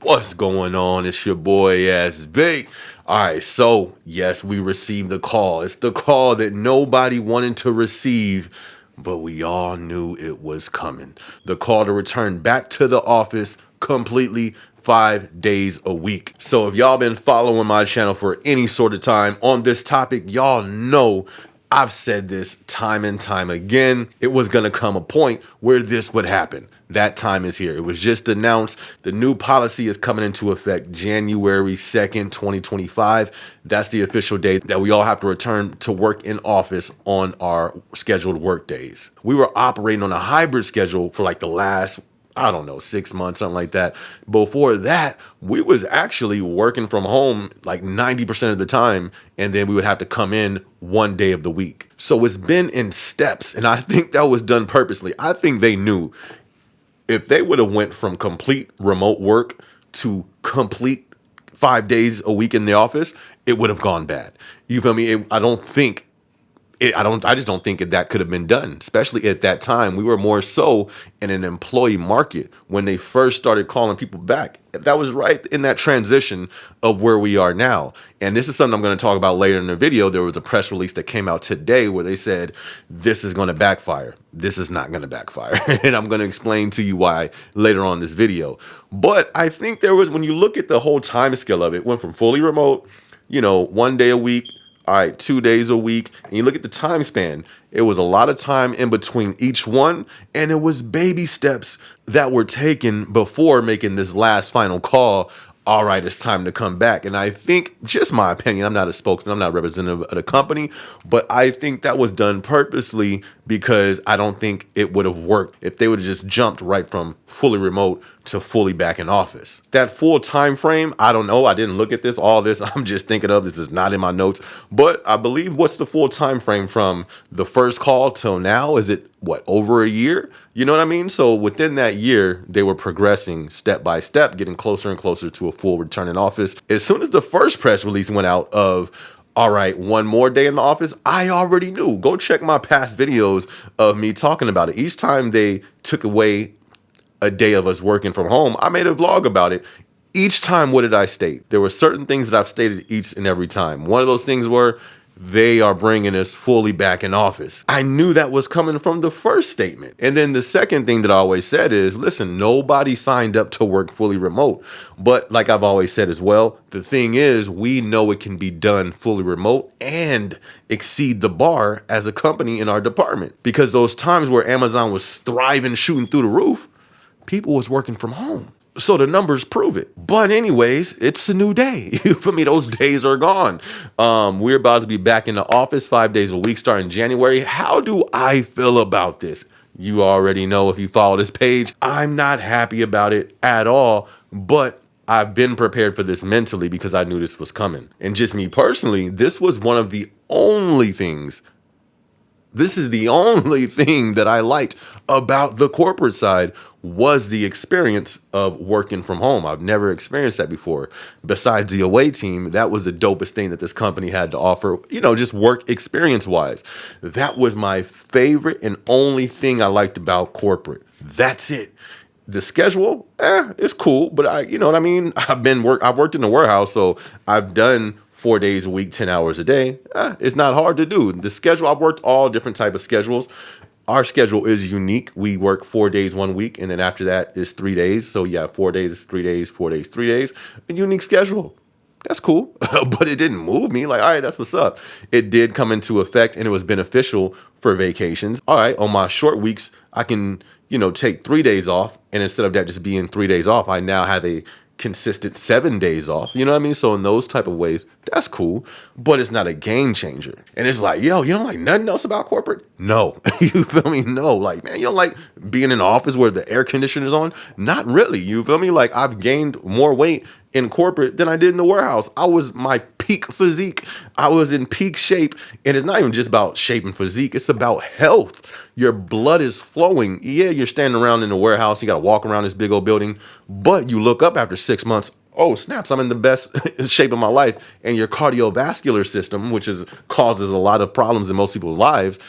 What's going on? It's your boy SB. All right, so yes, we received the call. It's the call that nobody wanted to receive, but we all knew it was coming. The call to return back to the office completely 5 days a week. So if y'all been following my channel for any sort of time on this topic, y'all know I've said this time and time again. It was going to come a point where this would happen. That time is here. It was just announced. The new policy is coming into effect January 2nd, 2025. That's the official date that we all have to return to work in office on our scheduled work days. We were operating on a hybrid schedule for like the last, I don't know, 6 months, something like that. Before that, we was actually working from home like 90% of the time, and then we would have to come in one day of the week. So it's been in steps, and I think that was done purposely. I think they knew if they would have went from complete remote work to complete 5 days a week in the office, it would have gone bad. You feel me? I just don't think that could have been done, especially at that time. We were more so in an employee market when they first started calling people back. That was right in that transition of where we are now. And this is something I'm going to talk about later in the video. There was a press release that came out today where they said, this is going to backfire. This is not going to backfire. And I'm going to explain to you why later on in this video. But I think when you look at the whole time scale of it, went from fully remote, 1 day a week, all right, 2 days a week, and you look at the time span, it was a lot of time in between each one, and it was baby steps that were taken before making this last final call. All right, it's time to come back. And I think, just my opinion, I'm not a spokesman, I'm not a representative of the company, but I think that was done purposely because I don't think it would have worked if they would have just jumped right from fully remote to fully back in office. That full time frame, I don't know. I didn't look at this. All this I'm just thinking of. This is not in my notes. But I believe, what's the full time frame from the first call till now? Is it over a year? You know what I mean? So within that year, they were progressing step by step, getting closer and closer to a full return in office. As soon as the first press release went out of, all right, one more day in the office, I already knew. Go check my past videos of me talking about it. Each time they took away a day of us working from home, I made a vlog about it. Each time, what did I state? There were certain things that I've stated each and every time. One of those things were, they are bringing us fully back in office. I knew that was coming from the first statement. And then the second thing that I always said is, listen, nobody signed up to work fully remote. But like I've always said as well, the thing is, we know it can be done fully remote and exceed the bar as a company in our department. Because those times where Amazon was thriving, shooting through the roof, people was working from home. So the numbers prove it. But anyways, it's a new day. For me, those days are gone. We're about to be back in the office 5 days a week starting January. How do I feel about this? You already know if you follow this page. I'm not happy about it at all, but I've been prepared for this mentally because I knew this was coming. And just me personally, this was one of the only things This is the only thing that I liked about the corporate side was the experience of working from home. I've never experienced that before. Besides the away team, that was the dopest thing that this company had to offer, just work experience wise. That was my favorite and only thing I liked about corporate. That's it. The schedule, it's cool, but you know what I mean? I've worked in the warehouse, so I've done 4 days a week, 10 hours a day. It's not hard to do. The schedule, I've worked all different type of schedules. Our schedule is unique. We work 4 days 1 week, and then after that is 3 days. So yeah, 4 days is 3 days, 4 days, 3 days. A unique schedule. That's cool. But it didn't move me. Like, all right, that's what's up. It did come into effect, and it was beneficial for vacations. All right, on my short weeks, I can, take 3 days off. And instead of that just being 3 days off, I now have a consistent 7 days off. You know what I mean? So in those type of ways, that's cool, but it's not a game changer. And it's like, yo, you don't like nothing else about corporate? No. You feel me? No. Like, man, you don't like being in an office where the air conditioner is on? Not really. You feel me? Like, I've gained more weight in corporate than I did in the warehouse. I was my peak physique. I was in peak shape. And it's not even just about shape and physique. It's about health. Your blood is flowing. Yeah, you're standing around in the warehouse. You got to walk around this big old building. But you look up after 6 months, oh, snaps, I'm in the best shape of my life. And your cardiovascular system, which causes a lot of problems in most people's lives,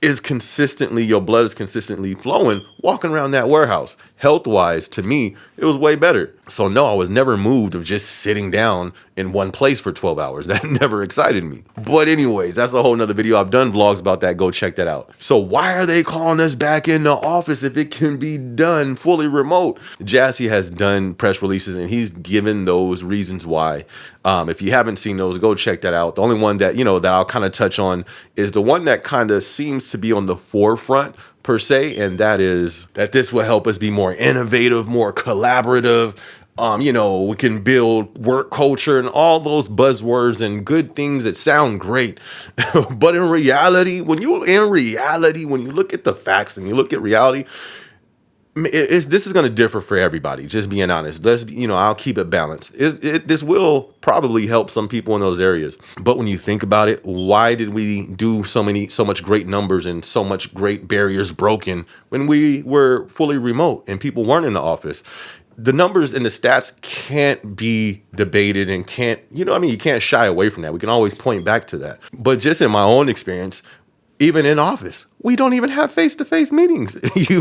your blood is consistently flowing walking around that warehouse. health wise, to me, it was way better. So no, I was never moved of just sitting down in one place for 12 hours. That never excited me. But anyways, that's a whole nother video. I've done vlogs about that. Go check that out. So why are they calling us back in the office if it can be done fully remote? Jassy has done press releases and he's given those reasons why. If you haven't seen those, go check that out. The only one that, that I'll kind of touch on is the one that kind of seems to be on the forefront per se, and that is that this will help us be more innovative, more collaborative. We can build work culture and all those buzzwords and good things that sound great. But in reality, when you look at the facts and you look at reality, this is going to differ for everybody. Just being honest. I'll keep it balanced. This will probably help some people in those areas. But when you think about it, why did we do so much great numbers and so much great barriers broken when we were fully remote and people weren't in the office? The numbers and the stats can't be debated and you can't shy away from that. We can always point back to that. But just in my own experience, even in office, we don't even have face-to-face meetings.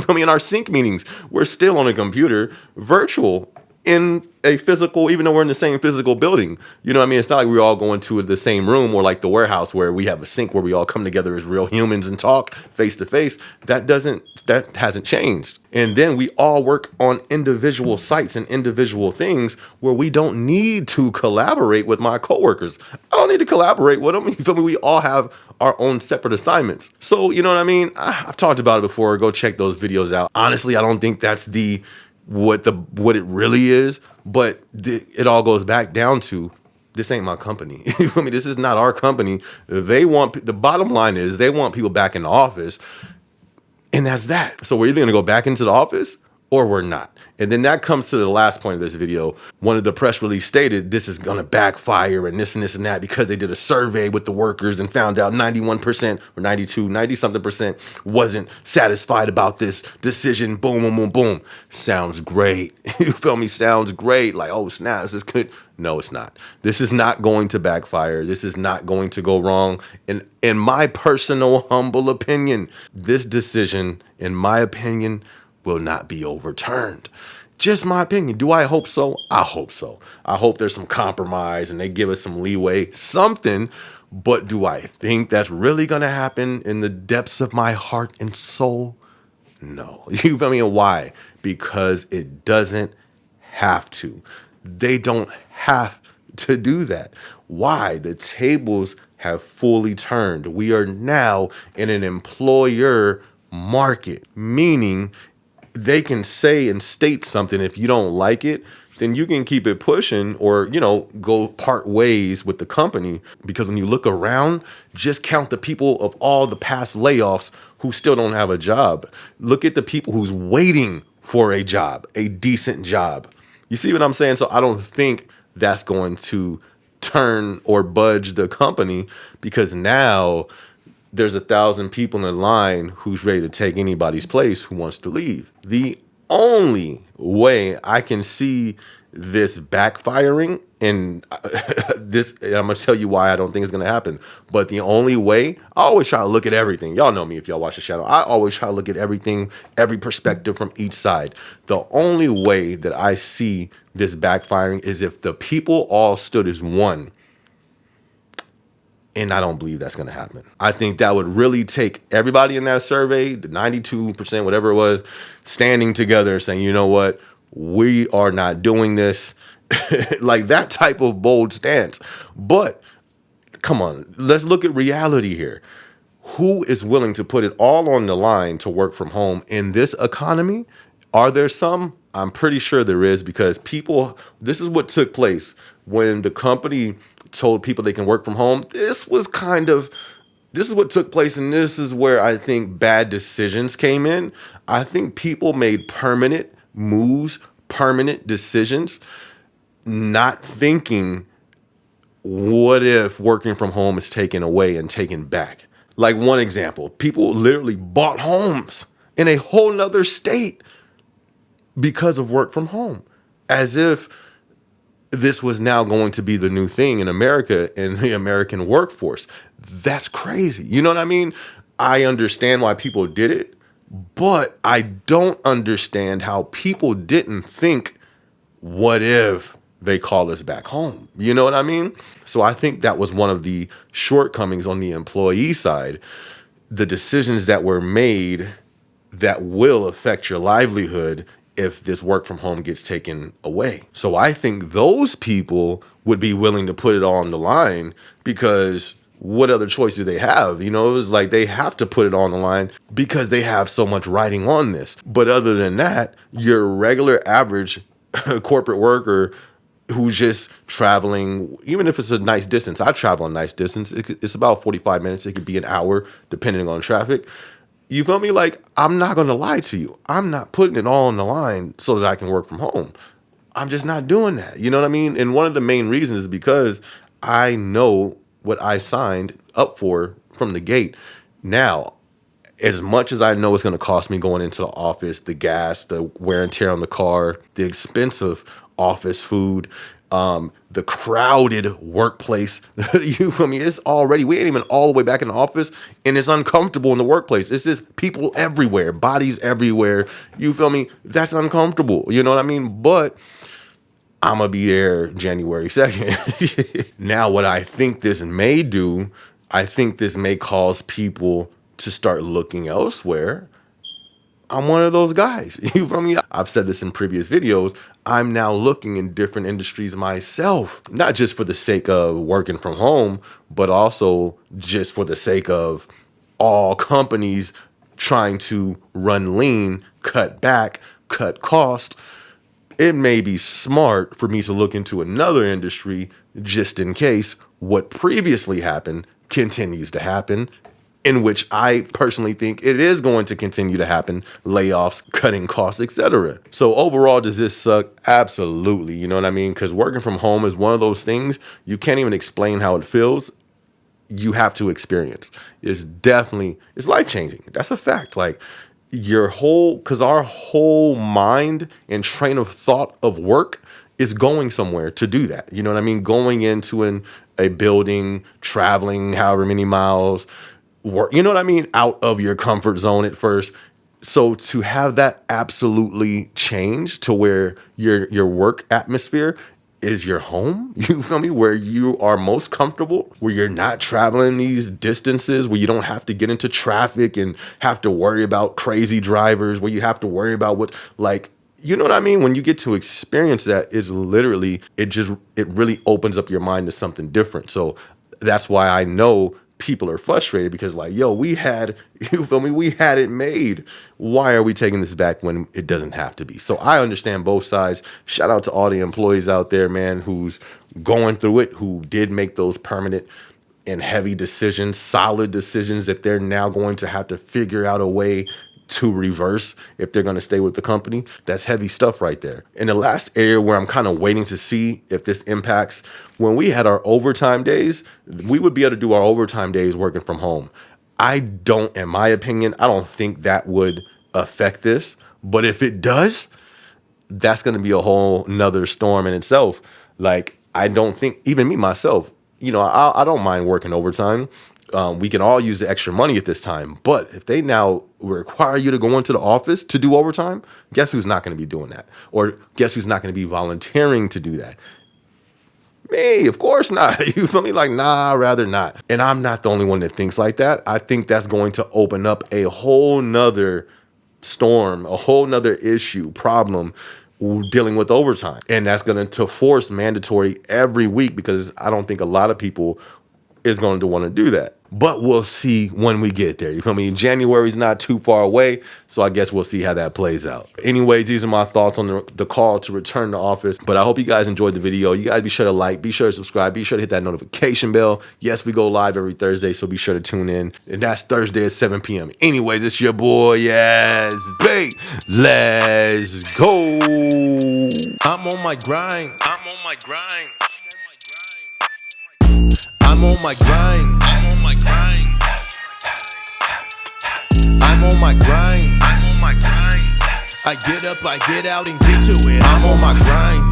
Our sync meetings, we're still on a computer, virtual, in a physical, even though we're in the same physical building. It's not like we're all going to the same room or like the warehouse where we have a sync where we all come together as real humans and talk face-to-face. That hasn't changed. And then we all work on individual sites and individual things where we don't need to collaborate with my coworkers. I don't need to collaborate with them. You feel me? We all have our own separate assignments. So, you know what I mean? I've talked about it before. Go check those videos out. Honestly, I don't think that's what it really is, but it all goes back down to this ain't my company. This is not our company. The bottom line is they want people back in the office, and that's that. So we're either gonna go back into the office or we're not. And then that comes to the last point of this video. One of the press release stated this is gonna backfire and this and that because they did a survey with the workers and found out 91% or 90-something% wasn't satisfied about this decision. Boom, boom, boom, boom. Sounds great. You feel me? Sounds great. Like, oh snap, this is good. No, it's not. This is not going to backfire. This is not going to go wrong. And in my personal humble opinion, this decision, in my opinion, will not be overturned. Just my opinion. Do I hope so? I hope so. I hope there's some compromise and they give us some leeway, something. But do I think that's really going to happen in the depths of my heart and soul? No. You feel me? And why? Because it doesn't have to. They don't have to do that. Why? The tables have fully turned. We are now in an employer market, meaning they can say and state something. If you don't like it, then you can keep it pushing or, go part ways with the company. Because when you look around, just count the people of all the past layoffs who still don't have a job. Look at the people who's waiting for a job, a decent job. You see what I'm saying? So I don't think that's going to turn or budge the company, because now there's 1,000 people in line who's ready to take anybody's place who wants to leave. The only way I can see this backfiring, and I'm going to tell you why I don't think it's going to happen, but the only way, I always try to look at everything. Y'all know me if y'all watch the channel. I always try to look at everything, every perspective from each side. The only way that I see this backfiring is if the people all stood as one. And I don't believe that's going to happen. I think that would really take everybody in that survey, the 92%, whatever it was, standing together saying, you know what, we are not doing this. Like that type of bold stance. But come on, let's look at reality here. Who is willing to put it all on the line to work from home in this economy? Are there some? I'm pretty sure there is, because this is what took place when the company told people they can work from home. This is what took place, and this is where I think bad decisions came in. I think people made permanent moves, permanent decisions, not thinking, what if working from home is taken away and taken back? Like one example, people literally bought homes in a whole nother state because of work from home, as if this was now going to be the new thing in America and the American workforce. That's crazy. You know what I mean? I understand why people did it, But I don't understand how people didn't think, what if they call us back home? You know what I mean? So I think that was one of the shortcomings on the employee side. The decisions that were made that will affect your livelihood if this work from home gets taken away. So I think those people would be willing to put it all on the line, because what other choice do they have? You know, it was like they have to put it on the line because they have so much writing on this. But other than that, your regular average corporate worker who's just traveling, even if it's a nice distance. I travel a nice distance. It's about 45 minutes. It could be an hour depending on traffic. You feel me? Like, I'm not going to lie to you. I'm not putting it all on the line so that I can work from home. I'm just not doing that. You know what I mean? And one of the main reasons is because I know what I signed up for from the gate. Now, as much as I know it's going to cost me going into the office, the gas, the wear and tear on the car, the expensive office food, the crowded workplace, you feel me? It's already, we ain't even all the way back in the office, and it's uncomfortable in the workplace. It's just people everywhere, bodies everywhere. You feel me? That's uncomfortable. You know what I mean? But I'm going to be there January 2nd. Now, what I think this may do, I think this may cause people to start looking elsewhere. I'm one of those guys. You feel me? I've said this in previous videos. I'm now looking in different industries myself, not just for the sake of working from home, but also just for the sake of all companies trying to run lean, cut back, cut cost. It may be smart for me to look into another industry just in case what previously happened continues to happen, in which I personally think it is going to continue to happen, layoffs, cutting costs, etc. So overall, does this suck? Absolutely. You know what I mean? Because working from home is one of those things you can't even explain how it feels. You have to experience. It's life-changing. That's a fact. Like, because our whole mind and train of thought of work is going somewhere to do that. You know what I mean? Going into a building, traveling however many miles, work, you know what I mean? Out of your comfort zone at first. So to have that absolutely change to where your work atmosphere is your home, you feel me? Where you are most comfortable, where you're not traveling these distances, where you don't have to get into traffic and have to worry about crazy drivers, where you have to worry about you know what I mean? When you get to experience that, it's literally, it really opens up your mind to something different. So that's why I know people are frustrated, because like, yo, you feel me? We had it made. Why are we taking this back when it doesn't have to be? So I understand both sides. Shout out to all the employees out there, man, who's going through it, who did make those permanent and heavy decisions, solid decisions that they're now going to have to figure out a way to reverse if they're going to stay with the company. That's heavy stuff right there. In the last area where I'm kind of waiting to see if this impacts, when we had our overtime days, we would be able to do our overtime days working from home. In my opinion, I don't think that would affect this. But if it does, that's going to be a whole nother storm in itself. Like, I don't think, even me, myself, I don't mind working overtime. We can all use the extra money at this time. But if they now require you to go into the office to do overtime, guess who's not going to be doing that? Or guess who's not going to be volunteering to do that? Me, of course not. You feel me? Like, nah, rather not. And I'm not the only one that thinks like that. I think that's going to open up a whole nother storm, a whole nother problem dealing with overtime. And that's going to force mandatory every week, because I don't think a lot of people is going to want to do that. But we'll see when we get there. You feel me? January's not too far away, so I guess we'll see how that plays out. Anyways, these are my thoughts on the call to return to office. But I hope you guys enjoyed the video. You guys be sure to like, be sure to subscribe, be sure to hit that notification bell. Yes, we go live every Thursday, so be sure to tune in. And that's Thursday at 7 p.m. Anyways, it's your boy, yes, babe. Let's go. I'm on my grind. I'm on my grind. I'm on my grind. I'm on my grind. I'm on my grind. I'm on my grind. I get up, I get out and get to it. I'm on my grind.